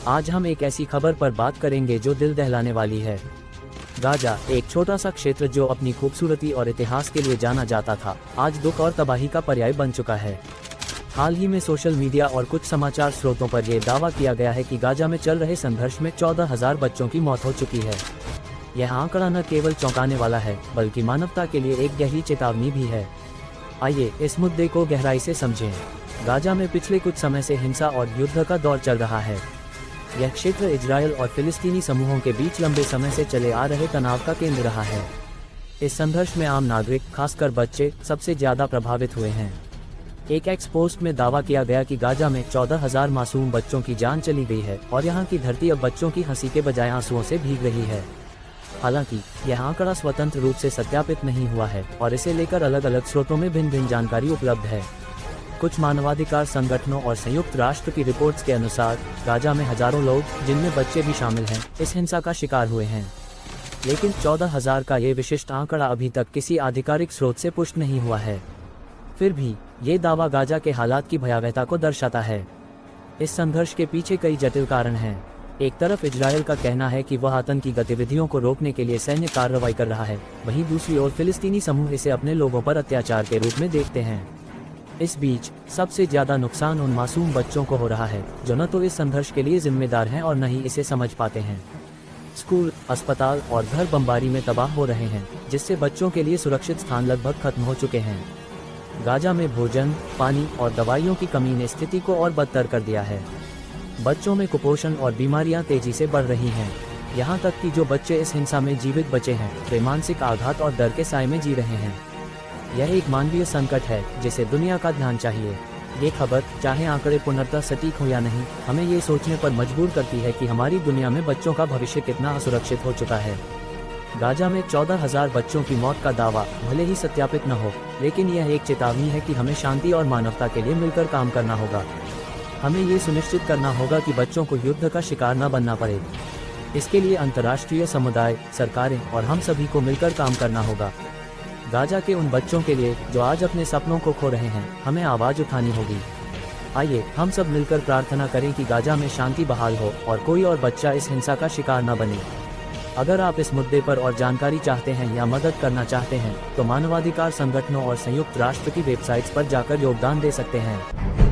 आज हम एक ऐसी खबर पर बात करेंगे जो दिल दहलाने वाली है। गाजा, एक छोटा सा क्षेत्र जो अपनी खूबसूरती और इतिहास के लिए जाना जाता था, आज दुख और तबाही का पर्याय बन चुका है। हाल ही में सोशल मीडिया और कुछ समाचार स्रोतों पर यह दावा किया गया है कि गाजा में चल रहे संघर्ष में 14,000 बच्चों की मौत हो चुकी है। यह आंकड़ा न केवल चौंकाने वाला है, बल्कि मानवता के लिए एक गहरी चेतावनी भी है। आइए इस मुद्दे को गहराई से समझें। गाजा में पिछले कुछ समय से हिंसा और युद्ध का दौर चल रहा है। यह क्षेत्र इजरायल और फिलिस्तीनी समूहों के बीच लंबे समय से चले आ रहे तनाव का केंद्र रहा है। इस संघर्ष में आम नागरिक, खासकर बच्चे, सबसे ज्यादा प्रभावित हुए हैं। एक एक्स पोस्ट में दावा किया गया कि गाजा में 14,000 मासूम बच्चों की जान चली गई है और यहाँ की धरती अब बच्चों की हंसी के बजाय आंसुओं से भीग रही है। हालांकि यह आंकड़ा स्वतंत्र रूप से सत्यापित नहीं हुआ है और इसे लेकर अलग अलग स्रोतों में भिन्न भिन्न जानकारी उपलब्ध है। कुछ मानवाधिकार संगठनों और संयुक्त राष्ट्र की रिपोर्ट्स के अनुसार गाजा में हजारों लोग, जिनमें बच्चे भी शामिल हैं, इस हिंसा का शिकार हुए हैं। लेकिन 14,000 का ये विशिष्ट आंकड़ा अभी तक किसी आधिकारिक स्रोत से पुष्ट नहीं हुआ है। फिर भी ये दावा गाजा के हालात की भयावहता को दर्शाता है। इस संघर्ष के पीछे कई जटिल कारण हैं। एक तरफ इजरायल का कहना है कि वह आतंकी गतिविधियों को रोकने के लिए सैन्य कार्रवाई कर रहा है, वहीं दूसरी ओर फिलिस्तीनी समूह इसे अपने लोगों पर अत्याचार के रूप में देखते हैं। इस बीच सबसे ज्यादा नुकसान उन मासूम बच्चों को हो रहा है जो न तो इस संघर्ष के लिए जिम्मेदार हैं और न ही इसे समझ पाते हैं। स्कूल, अस्पताल और घर बमबारी में तबाह हो रहे हैं, जिससे बच्चों के लिए सुरक्षित स्थान लगभग खत्म हो चुके हैं। गाजा में भोजन, पानी और दवाइयों की कमी ने स्थिति को और बदतर कर दिया है। बच्चों में कुपोषण और बीमारियां तेजी से बढ़ रही हैं। यहाँ तक कि जो बच्चे इस हिंसा में जीवित बचे हैं, वे मानसिक आघात और डर के साए में जी रहे हैं। यह एक मानवीय संकट है जिसे दुनिया का ध्यान चाहिए। ये खबर, चाहे आंकड़े पूर्णतः सटीक हो या नहीं, हमें ये सोचने पर मजबूर करती है कि हमारी दुनिया में बच्चों का भविष्य कितना असुरक्षित हो चुका है। गाजा में 14,000 बच्चों की मौत का दावा भले ही सत्यापित न हो, लेकिन यह एक चेतावनी है कि हमें शांति और मानवता के लिए मिलकर काम करना होगा। हमें ये सुनिश्चित करना होगा कि बच्चों को युद्ध का शिकार न बनना पड़े। इसके लिए अंतर्राष्ट्रीय समुदाय, सरकारें और हम सभी को मिलकर काम करना होगा। गाजा के उन बच्चों के लिए जो आज अपने सपनों को खो रहे हैं, हमें आवाज उठानी होगी। आइए हम सब मिलकर प्रार्थना करें कि गाजा में शांति बहाल हो और कोई और बच्चा इस हिंसा का शिकार न बने। अगर आप इस मुद्दे पर और जानकारी चाहते हैं या मदद करना चाहते हैं, तो मानवाधिकार संगठनों और संयुक्त राष्ट्र की वेबसाइट्स पर जाकर योगदान दे सकते हैं।